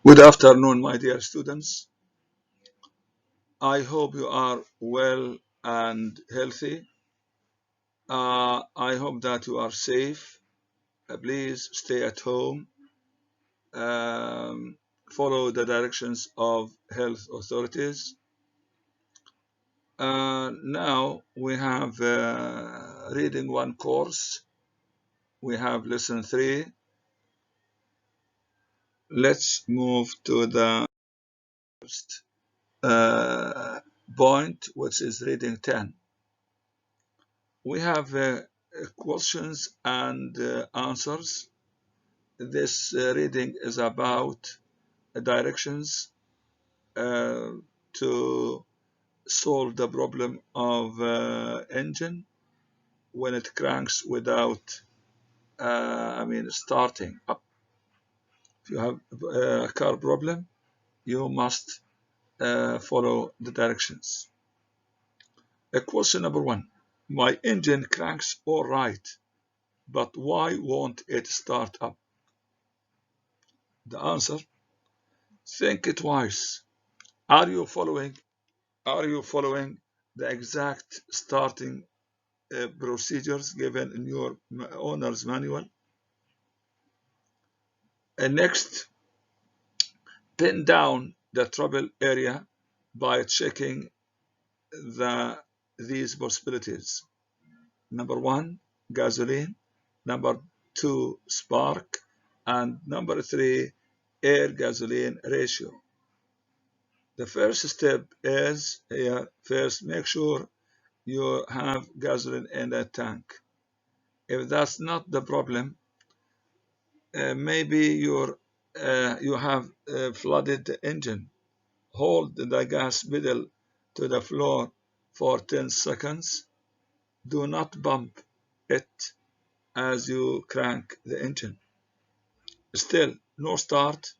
Good afternoon, my dear students. I hope you are well and healthy. I hope that you are safe. Please stay at home. Um, Follow the directions of health authorities. Now we have reading one course. We have lesson 3. Let's move to the first point, which is reading 10. We have questions and answers. This reading is about directions to solve the problem of engine when it cranks without, starting up. If you have a car problem, you must follow the directions. Question number 1. My engine cranks all right, but why won't it start up? The answer: think twice. Are you following the exact starting procedures given in your owner's manual? And next, pin down the trouble area by checking these possibilities. Number 1, gasoline. Number 2, spark. And number 3, air-gasoline ratio. The first step is here. First, make sure you have gasoline in the tank. If that's not the problem, maybe you have flooded the engine. Hold the gas pedal to the floor for 10 seconds. Do not bump it as you crank the engine. Still, no start.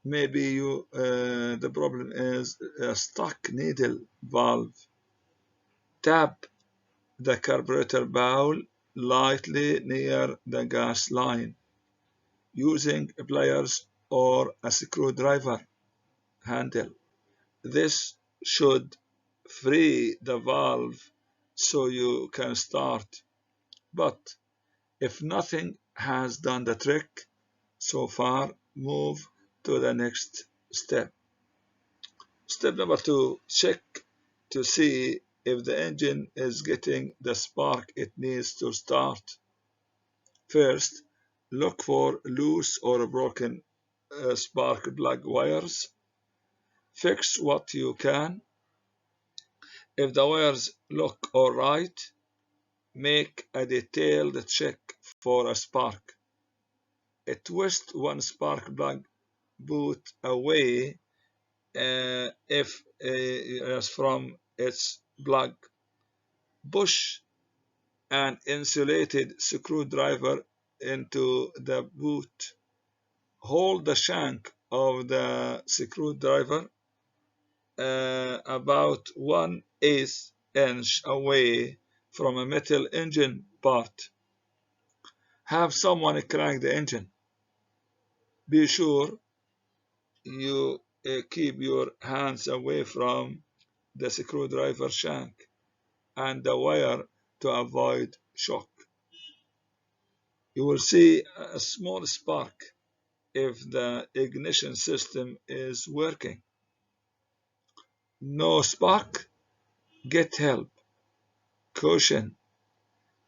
Maybe the problem is a stuck needle valve. Tap the carburetor bowl lightly near the gas line using pliers or a screwdriver handle. This should free the valve so you can start. But if nothing has done the trick so far, move to the next step. Step number 2, check to see if the engine is getting the spark it needs to start. First, look for loose or broken spark plug wires. Fix what you can. If the wires look all right, make a detailed check for a spark. Twist one spark plug boot away if from its plug. Push an insulated screwdriver into the boot. Hold the shank of the screwdriver about 1/8 inch away from a metal engine part. Have someone crank the engine. Be sure you keep your hands away from the screwdriver shank and the wire to avoid shock. You will see a small spark if the ignition system is working. No spark? Get help. Caution: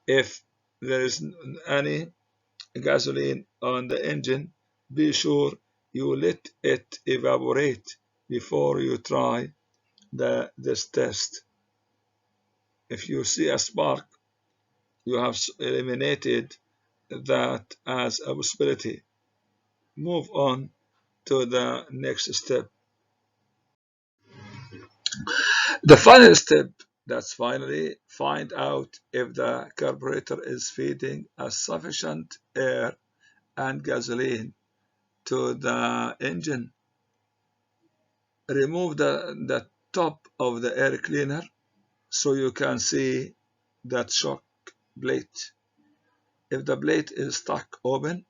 if there is any gasoline on the engine, be sure you let it evaporate before you try this test. If you see a spark, you have eliminated that as a possibility. Move on to the next step. The final step, that's finally find out if the carburetor is feeding a sufficient air and gasoline to the engine. Remove the top of the air cleaner so you can see that shock plate. If the plate is stuck open,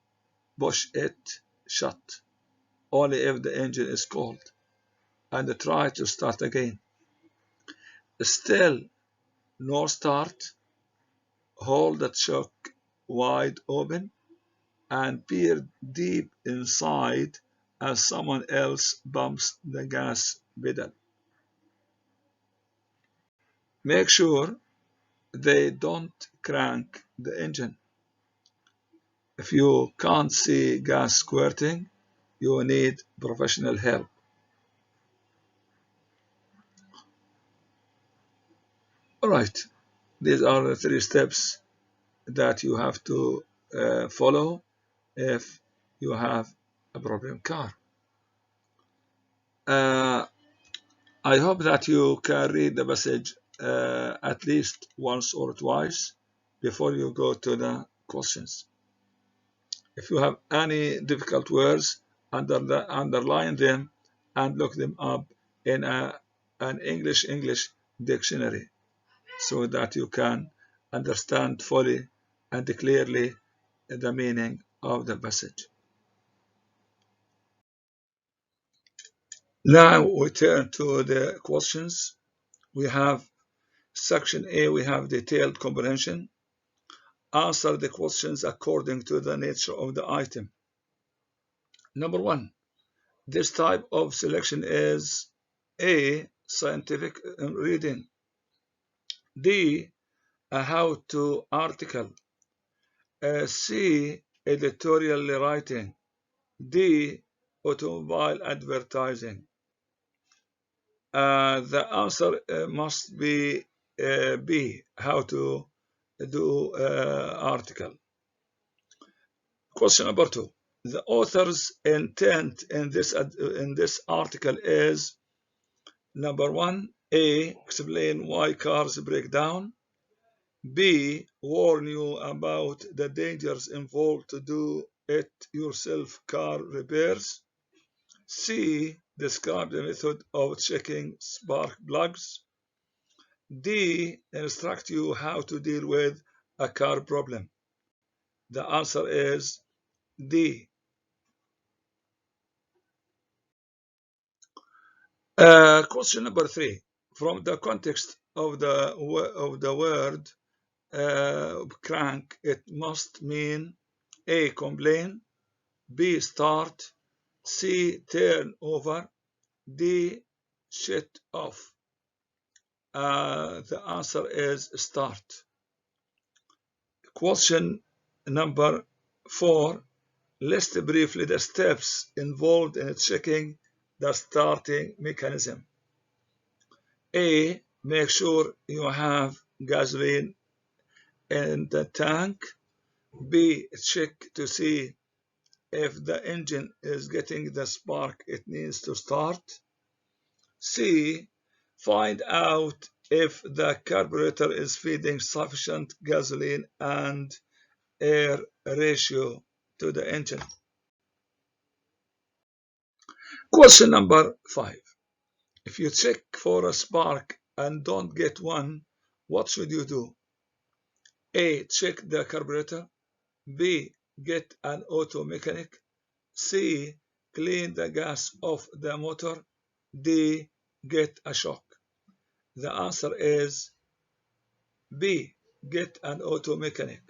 push it shut. only if the engine is cold, and try to start again. Still no start, hold the choke wide open and peer deep inside as someone else bumps the gas pedal. Make sure they don't crank the engine. If you can't see gas squirting, you need professional help. Alright, these are the 3 steps that you have to follow if you have a problem car. I hope that you can read the message at least once or twice before you go to the questions. If you have any difficult words, underline them and look them up in an English dictionary so that you can understand fully and clearly the meaning of the passage. Now we turn to the questions. We have section A, we have detailed comprehension. Answer the questions according to the nature of the item. Number 1, this type of selection is A, scientific reading, D, a how-to article, C, editorial writing, D, automobile advertising. The answer must be B, how to do article. Question number 2. The author's intent in this article is number 1, A, explain why cars break down, B, warn you about the dangers involved to do it yourself car repairs, C, describe the method of checking spark plugs, D, instruct you how to deal with a car problem. The answer is D. Question number 3. From the context of the word crank, it must mean A, complain, B, start, C, turn over, D, shut off. The answer is start. Question number 4. List briefly the steps involved in checking the starting mechanism. A, make sure you have gasoline in the tank. B, check to see if the engine is getting the spark it needs to start. C, find out if the carburetor is feeding sufficient gasoline and air ratio to the engine. Question number 5. If you check for a spark and don't get one, what should you do? A, check the carburetor. B, get an auto mechanic. C, clean the gas off the motor. D, get a shock. The answer is B, get an auto mechanic.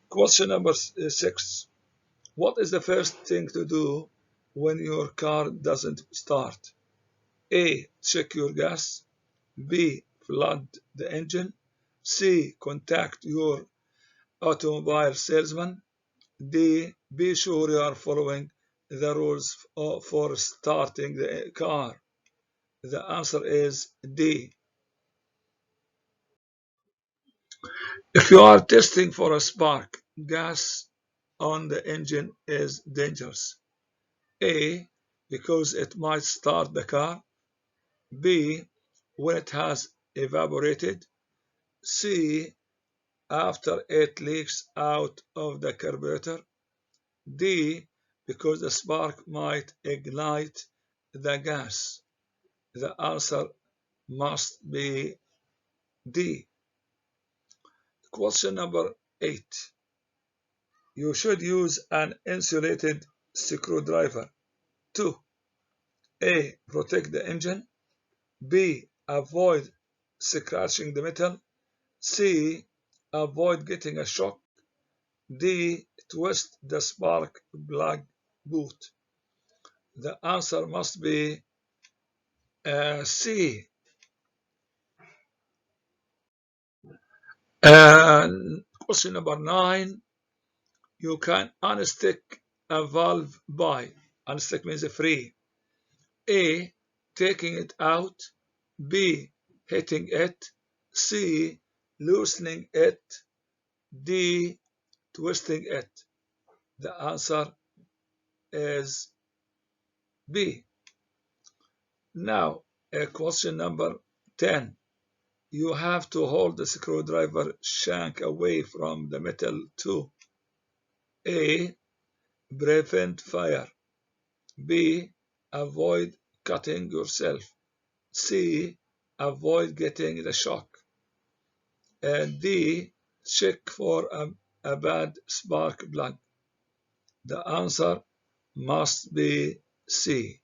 Question number 6. What is the first thing to do when your car doesn't start? A, check your gas. B, flood the engine. C, contact your automobile salesman. D, be sure you are following the rules for starting the car. The answer is D. If you are testing for a spark, gas on the engine is dangerous. A, because it might start the car. B, when it has evaporated. C, after it leaks out of the carburetor. D, because the spark might ignite the gas. The answer must be D. Question number 8. You should use an insulated screwdriver to A. Protect the engine, B. Avoid scratching the metal, C. Avoid getting a shock, D. Twist the spark plug boot. The answer must be C. Question number 9. You can unstick a valve by, unstick means free, A. Taking it out, B. Hitting it, C. Loosening it, D. Twisting it. The answer is B. Now, question number 10. You have to hold the screwdriver shank away from the metal to A. Prevent fire, B. Avoid cutting yourself, C. Avoid getting the shock, and D. Check for a bad spark plug. The answer must be C.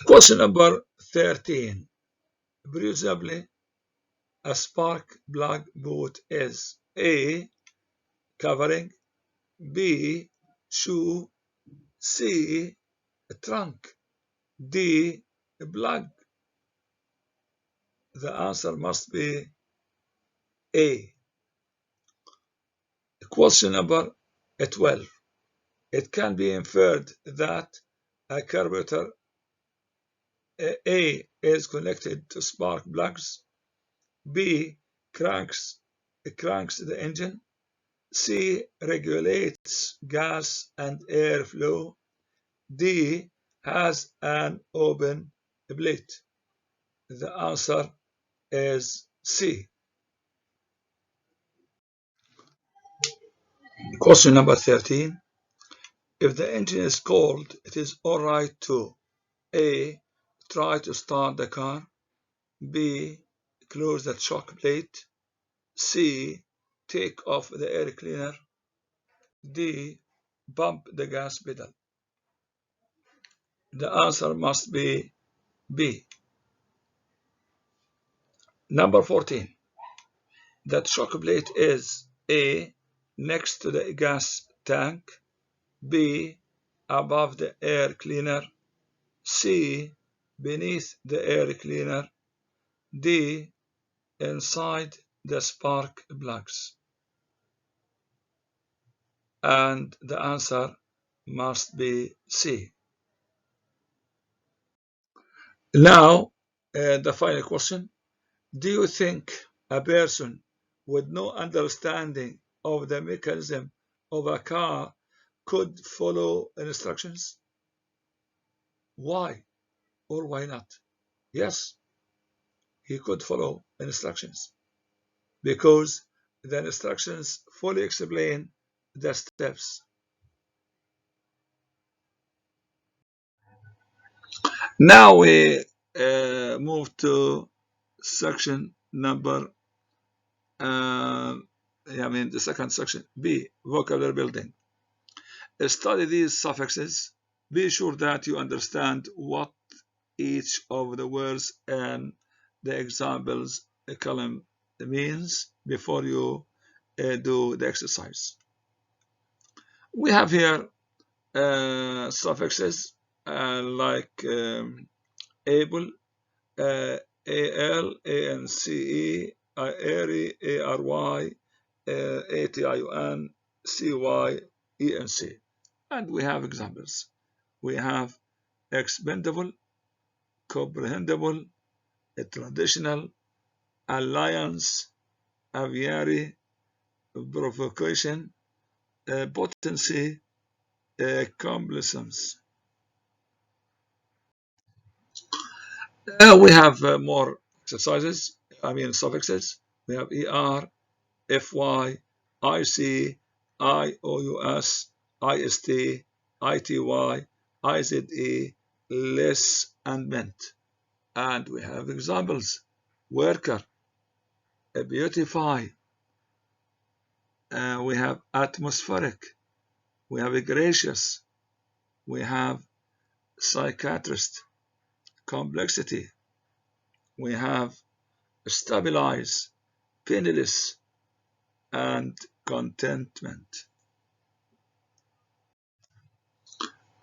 Question number 13. Presumably, a spark plug boot is A. Covering, B. Shoe, C. Trunk, D. Plug. The answer must be A. Question number 12. It can be inferred that a carburetor A is connected to spark plugs, B cranks the engine, C regulates gas and air flow, D has an open plate. The answer is C. Question number 13. If the engine is cold, it is all right to A. Try to start the car, B. Close the shock plate, C. Take off the air cleaner, D. Pump the gas pedal. The answer must be B. Number 14. That shock plate is A. Next to the gas tank, B. Above the air cleaner, C. Beneath the air cleaner, D. Inside the spark plugs. And the answer must be C. Now, the final question. Do you think a person with no understanding of the mechanism of a car could follow instructions? Why or why not? Yes, he could follow instructions because the instructions fully explain the steps. Now we move to section number, the second section, B, vocabulary building. Study these suffixes. Be sure that you understand what each of the words in the examples column means before you do the exercise. We have here suffixes like able, al, ance, airy, ary, ation, cy, enc. And we have examples. We have expendable, comprehensible, traditional, alliance, aviary, provocation, potency, complacence. We have more exercises, suffixes. We have er, fy, ic, ious, ist, ity, ize, less, and meant. And we have examples: worker, beautify, we have atmospheric, we have a gracious, we have psychiatrist, complexity, we have stabilize, penniless, and contentment.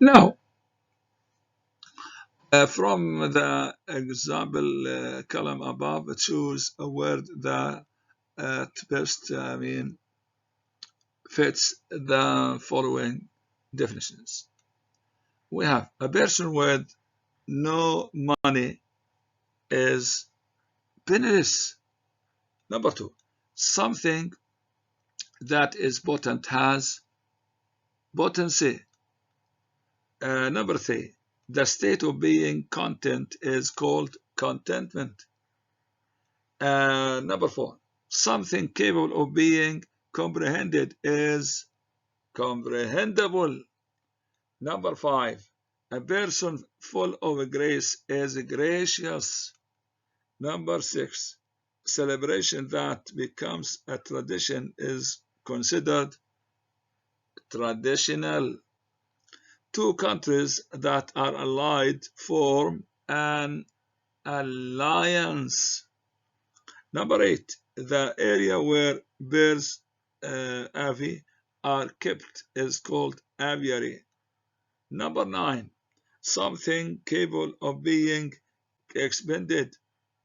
Now, from the example column above, choose a word that at best, fits the following definitions. We have a person with no money is penniless. Number two, something that is potent has potency. Number three, the state of being content is called contentment. Number four, something capable of being comprehended is comprehensible. Number five, a person full of grace is gracious. Number six, celebration that becomes a tradition is considered traditional. Two countries that are allied form an alliance. Number eight, the area where birds avi are kept is called aviary. Number nine, something capable of being expended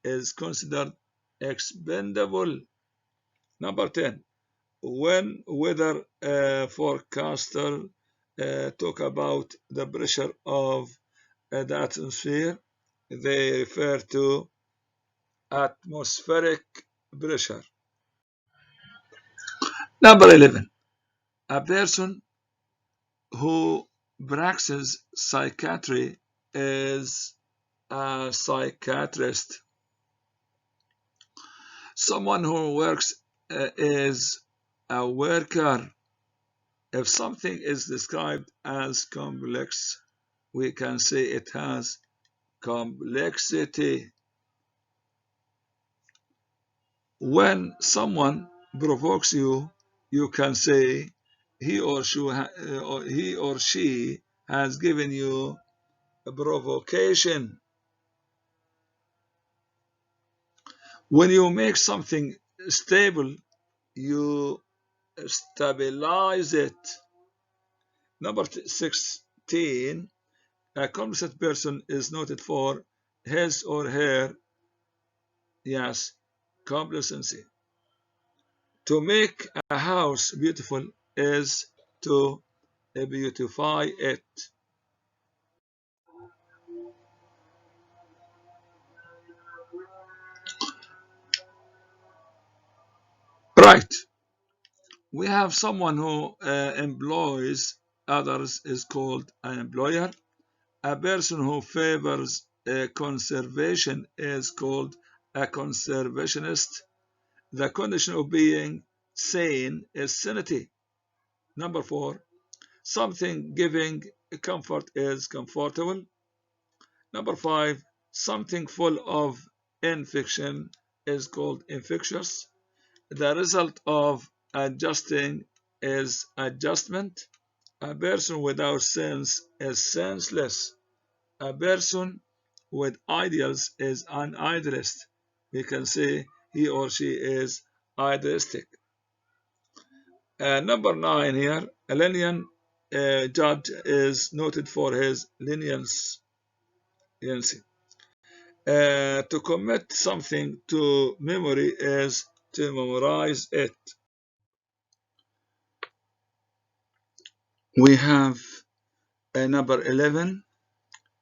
is considered expendable. Number 10, when weather forecaster talk about the pressure of the atmosphere, they refer to atmospheric pressure. Number 11, a person who practices psychiatry is a psychiatrist. Someone who works is a worker. If something is described as complex, we can say it has complexity. When someone provokes you, you can say he or she has given you a provocation. When you make something stable, you stabilize it. Number 16, a competent person is noted for his or her, yes, complacency. To make a house beautiful is to beautify it. Right. We have someone who employs others is called an employer. A person who favors conservation is called a conservationist. The condition of being sane is sanity. Number 4, something giving comfort is comfortable. Number 5, something full of infection is called infectious. The result of adjusting is adjustment. A person without sense is senseless. A person with ideals is an idealist. We can say he or she is idealistic. Number 9 here, a lenient judge is noted for his leniency. To commit something to memory is to memorize it. We have number 11.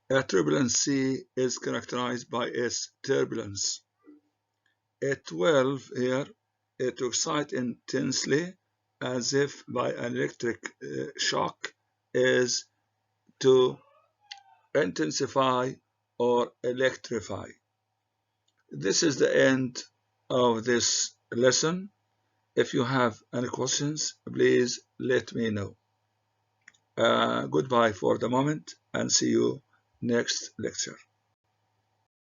A turbulent sea is characterized by its turbulence. A 12 here, to excite intensely as if by an electric shock is to intensify or electrify. This is the end of this lesson. If you have any questions, please let me know. Goodbye for the moment and see you next lecture.